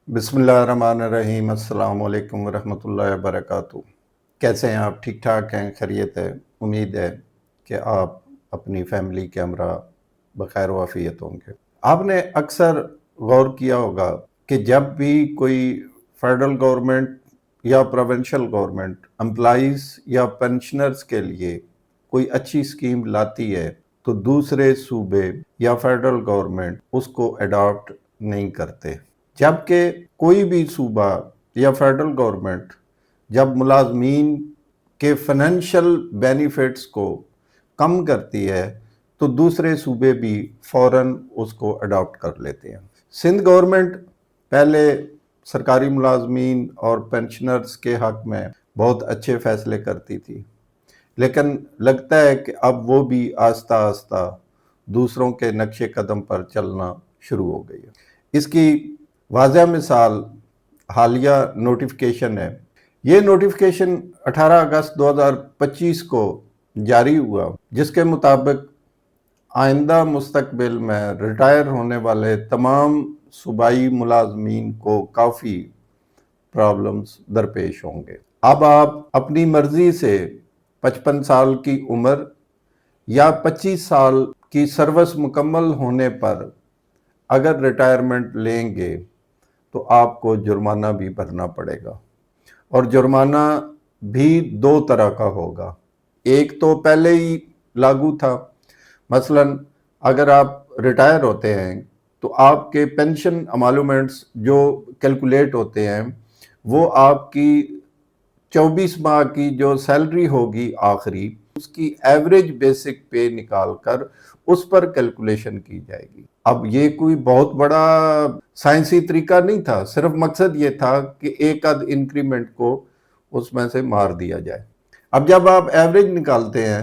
بسم اللہ الرحمن الرحیم۔ السلام علیکم ورحمۃ اللہ وبرکاتہ۔ کیسے ہیں آپ؟ ٹھیک ٹھاک ہیں؟ خیریت ہے؟ امید ہے کہ آپ اپنی فیملی کے ہمراہ بخیر و عافیت ہوں گے۔ آپ نے اکثر غور کیا ہوگا کہ جب بھی کوئی فیڈرل گورنمنٹ یا پروونشل گورنمنٹ امپلائیز یا پینشنرز کے لیے کوئی اچھی اسکیم لاتی ہے تو دوسرے صوبے یا فیڈرل گورنمنٹ اس کو اڈاپٹ نہیں کرتے، جبکہ کوئی بھی صوبہ یا فیڈرل گورنمنٹ جب ملازمین کے فنانشل بینیفٹس کو کم کرتی ہے تو دوسرے صوبے بھی فوراً اس کو اڈاپٹ کر لیتے ہیں۔ سندھ گورنمنٹ پہلے سرکاری ملازمین اور پینشنرز کے حق میں بہت اچھے فیصلے کرتی تھی، لیکن لگتا ہے کہ اب وہ بھی آہستہ آہستہ دوسروں کے نقش قدم پر چلنا شروع ہو گئی ہے۔ اس کی واضح مثال حالیہ نوٹیفیکیشن ہے۔ یہ نوٹیفیکیشن 18 اگست 2025 کو جاری ہوا، جس کے مطابق آئندہ مستقبل میں ریٹائر ہونے والے تمام صوبائی ملازمین کو کافی پرابلمز درپیش ہوں گے۔ اب آپ اپنی مرضی سے 55 سال کی عمر یا 25 سال کی سروس مکمل ہونے پر اگر ریٹائرمنٹ لیں گے تو آپ کو جرمانہ بھی بھرنا پڑے گا، اور جرمانہ بھی دو طرح کا ہوگا۔ ایک تو پہلے ہی لاگو تھا، مثلا اگر آپ ریٹائر ہوتے ہیں تو آپ کے پینشن امالومنٹس جو کیلکولیٹ ہوتے ہیں وہ آپ کی 24 ماہ کی جو سیلری ہوگی آخری، اس کی ایوریج بیسک پے نکال کر اس پر کیلکولیشن کی جائے گی۔ اب یہ کوئی بہت بڑا سائنسی طریقہ نہیں تھا، صرف مقصد یہ تھا کہ ایک آدھ انکریمنٹ کو اس میں سے مار دیا جائے۔ اب جب آپ ایوریج نکالتے ہیں،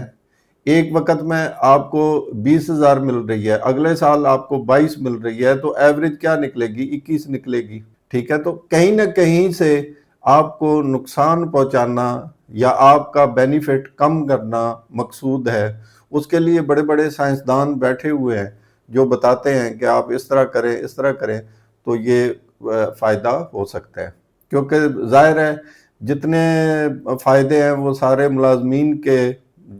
ایک وقت میں آپ کو 20,000 مل رہی ہے، اگلے سال آپ کو 22 مل رہی ہے، تو ایوریج کیا نکلے گی؟ 21 نکلے گی۔ ٹھیک ہے، تو کہیں نہ کہیں سے آپ کو نقصان پہنچانا یا آپ کا بینیفٹ کم کرنا مقصود ہے۔ اس کے لیے بڑے بڑے سائنسدان بیٹھے ہوئے ہیں جو بتاتے ہیں کہ آپ اس طرح کریں، اس طرح کریں تو یہ فائدہ ہو سکتا ہے، کیونکہ ظاہر ہے جتنے فائدے ہیں وہ سارے ملازمین کے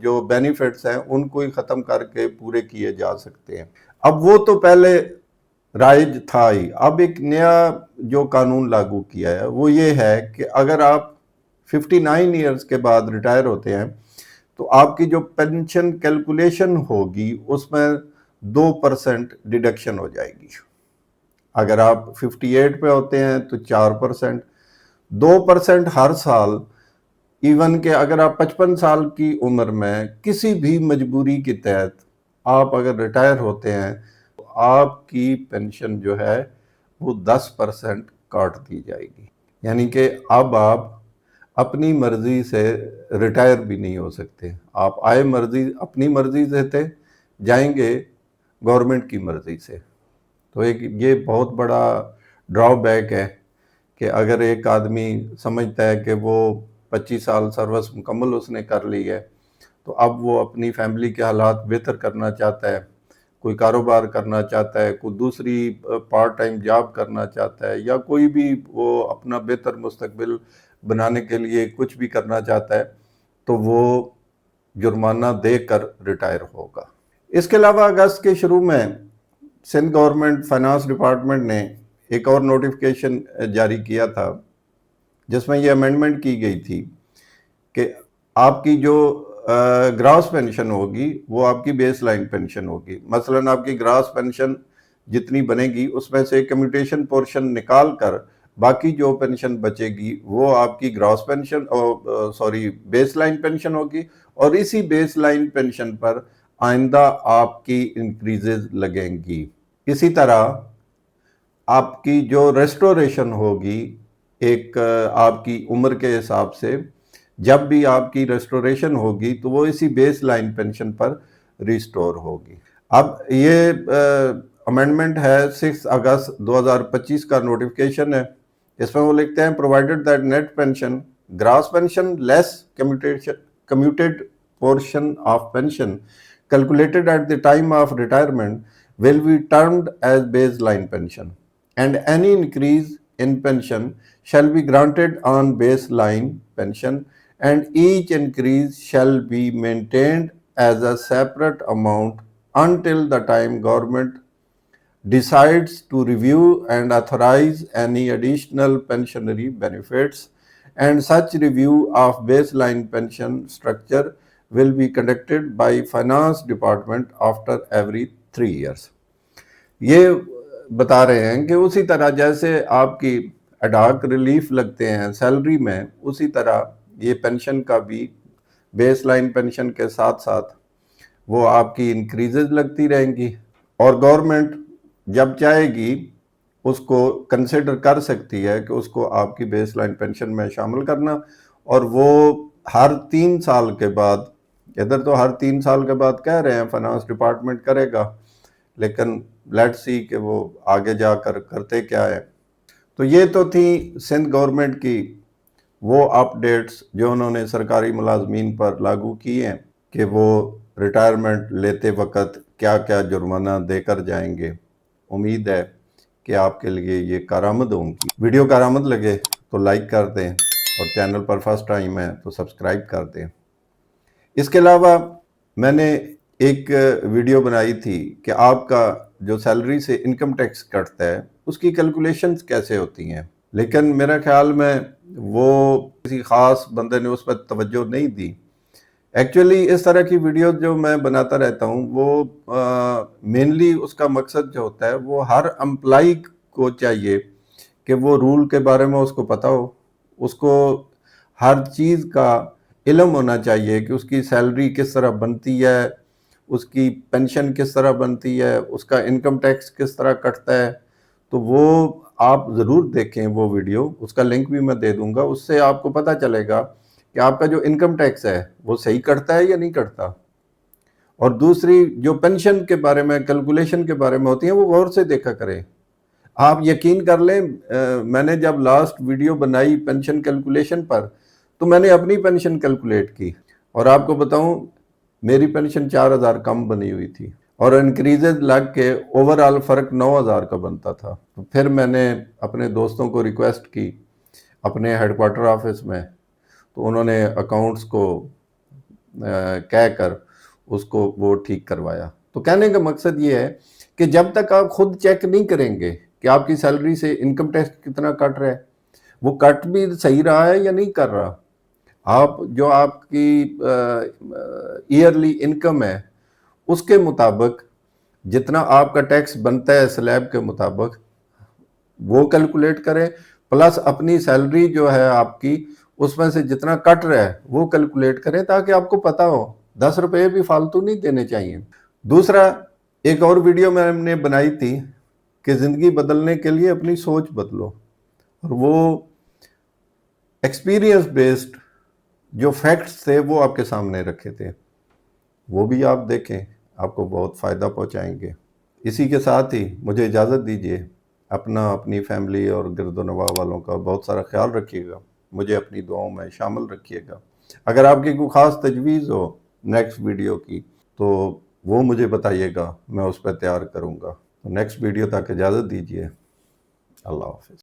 جو بینیفٹس ہیں ان کو ہی ختم کر کے پورے کیے جا سکتے ہیں۔ اب وہ تو پہلے رائج تھا ہی، اب ایک نیا جو قانون لاگو کیا ہے وہ یہ ہے کہ اگر آپ 59 ایئرز کے بعد ریٹائر ہوتے ہیں تو آپ کی جو پینشن کیلکولیشن ہوگی اس میں 2% ڈیڈکشن ہو جائے گی۔ اگر آپ 58 پہ ہوتے ہیں تو 4%، 2% ہر سال۔ ایون کہ اگر آپ 55 سال کی عمر میں کسی بھی مجبوری کے تحت آپ اگر ریٹائر ہوتے ہیں تو آپ کی پینشن جو ہے وہ 10% کاٹ دی جائے گی، یعنی کہ اب آپ اپنی مرضی سے ریٹائر بھی نہیں ہو سکتے۔ آپ آئے مرضی اپنی مرضی سے تھے، جائیں گے گورنمنٹ کی مرضی سے۔ تو ایک یہ بہت بڑا ڈراؤ بیک ہے کہ اگر ایک آدمی سمجھتا ہے کہ وہ 25 سال سروس مکمل اس نے کر لی ہے تو اب وہ اپنی فیملی کے حالات بہتر کرنا چاہتا ہے، کوئی کاروبار کرنا چاہتا ہے، کوئی دوسری پارٹ ٹائم جاب کرنا چاہتا ہے، یا کوئی بھی وہ اپنا بہتر مستقبل بنانے کے لیے کچھ بھی کرنا چاہتا ہے تو وہ جرمانہ دے کر ریٹائر ہوگا۔ اس کے علاوہ اگست کے شروع میں سندھ گورنمنٹ فائنانس ڈپارٹمنٹ نے ایک اور نوٹیفیکیشن جاری کیا تھا جس میں یہ امینڈمنٹ کی گئی تھی کہ آپ کی جو گراس پینشن ہوگی وہ آپ کی بیس لائن پینشن ہوگی۔ مثلا آپ کی گراس پینشن جتنی بنے گی اس میں سے کمیوٹیشن پورشن نکال کر باقی جو پینشن بچے گی وہ آپ کی gross pension base line pension ہوگی، اور اسی بیس لائن پینشن پر آئندہ آپ کی انکریزز لگیں گی۔ اسی طرح آپ کی جو ریسٹوریشن ہوگی ایک آپ کی عمر کے حساب سے، جب بھی آپ کی ریسٹوریشن ہوگی تو وہ اسی بیس لائن پینشن پر ریسٹور ہوگی۔ اب یہ امینڈمنٹ ہے 6 اگست 2025 کا نوٹیفیکیشن ہے۔ اس میں وہ لکھتے ہیں provided that net pension, gross pension less commuted portion of pension calculated at the time of retirement will be termed as baseline pension, and any increase in pension shall be granted on baseline pension, and each increase shall be maintained as a separate amount until the time government decides to review and authorize any additional pensionary benefits, and such review of baseline pension structure will be conducted by finance department after every 3 years. یہ بتا رہے ہیں کہ اسی طرح جیسے آپ کی اڈاک ریلیف لگتے ہیں سیلری میں، اسی طرح یہ پینشن کا بھی بیس لائن پینشن کے ساتھ ساتھ وہ آپ کی انکریزز لگتی رہیں گی، اور گورنمنٹ جب چاہے گی اس کو کنسیڈر کر سکتی ہے کہ اس کو آپ کی بیس لائن پینشن میں شامل کرنا، اور وہ ہر 3 سال کے بعد، ادھر تو ہر 3 سال کے بعد کہہ رہے ہیں فائنانس ڈپارٹمنٹ کرے گا، لیکن لیٹ سی کہ وہ آگے جا کر کرتے کیا ہے۔ تو یہ تو تھی سندھ گورنمنٹ کی وہ اپ ڈیٹس جو انہوں نے سرکاری ملازمین پر لاگو کی ہیں کہ وہ ریٹائرمنٹ لیتے وقت کیا کیا جرمانہ دے کر جائیں گے۔ امید ہے کہ آپ کے لیے یہ کارآمد ہوں گی۔ ویڈیو کارآمد لگے تو لائک کر دیں، اور چینل پر فرسٹ ٹائم ہے تو سبسکرائب کر دیں۔ اس کے علاوہ میں نے ایک ویڈیو بنائی تھی کہ آپ کا جو سیلری سے انکم ٹیکس کٹتا ہے اس کی کیلکولیشنز کیسے ہوتی ہیں، لیکن میرا خیال میں وہ کسی خاص بندے نے اس پر توجہ نہیں دی۔ ایکچولی اس طرح کی ویڈیو جو میں بناتا رہتا ہوں وہ مینلی اس کا مقصد جو ہوتا ہے وہ ہر امپلائی کو چاہیے کہ وہ رول کے بارے میں اس کو پتہ ہو، اس کو ہر چیز کا علم ہونا چاہیے کہ اس کی سیلری کس طرح بنتی ہے، اس کی پینشن کس طرح بنتی ہے، اس کا انکم ٹیکس کس طرح کٹتا ہے۔ تو وہ آپ ضرور دیکھیں وہ ویڈیو، اس کا لنک بھی میں دے دوں گا، اس سے آپ کو پتہ چلے گا کہ آپ کا جو انکم ٹیکس ہے وہ صحیح کٹتا ہے یا نہیں کٹتا۔ اور دوسری جو پینشن کے بارے میں کیلکولیشن کے بارے میں ہوتی ہیں وہ غور سے دیکھا کریں۔ آپ یقین کر لیں، میں نے جب لاسٹ ویڈیو بنائی پینشن کیلکولیشن پر تو میں نے اپنی پینشن کیلکولیٹ کی، اور آپ کو بتاؤں میری پینشن 4,000 کم بنی ہوئی تھی، اور انکریزز لگ کے اوورآل فرق 9,000 کا بنتا تھا۔ تو پھر میں نے اپنے دوستوں کو ریکویسٹ کی اپنے ہیڈ کوارٹر آفس میں، تو انہوں نے اکاؤنٹس کو کہہ کر اس کو وہ ٹھیک کروایا۔ تو کہنے کا مقصد یہ ہے کہ جب تک آپ خود چیک نہیں کریں گے کہ آپ کی سیلری سے انکم ٹیکس کتنا کٹ رہا ہے، وہ کٹ بھی صحیح رہا ہے یا نہیں کر رہا، آپ کی ایئرلی انکم ہے اس کے مطابق جتنا آپ کا ٹیکس بنتا ہے سلیب کے مطابق وہ کیلکولیٹ کریں، پلس اپنی سیلری جو ہے آپ کی اس میں سے جتنا کٹ رہا ہے وہ کیلکولیٹ کریں، تاکہ آپ کو پتہ ہو 10 روپے بھی فالتو نہیں دینے چاہیے۔ دوسرا، ایک اور ویڈیو میں نے بنائی تھی کہ زندگی بدلنے کے لیے اپنی سوچ بدلو، اور وہ ایکسپیرینس بیسڈ جو فیکٹس تھے وہ آپ کے سامنے رکھے تھے، وہ بھی آپ دیکھیں، آپ کو بہت فائدہ پہنچائیں گے۔ اسی کے ساتھ ہی مجھے اجازت دیجیے، اپنی فیملی اور گرد و نواح والوں کا بہت سارا خیال رکھیے گا، مجھے اپنی دعاؤں میں شامل رکھیے گا۔ اگر آپ کی کوئی خاص تجویز ہو نیکسٹ ویڈیو کی تو وہ مجھے بتائیے گا، میں اس پہ تیار کروں گا۔ تو نیکسٹ ویڈیو تک اجازت دیجیے، اللہ حافظ۔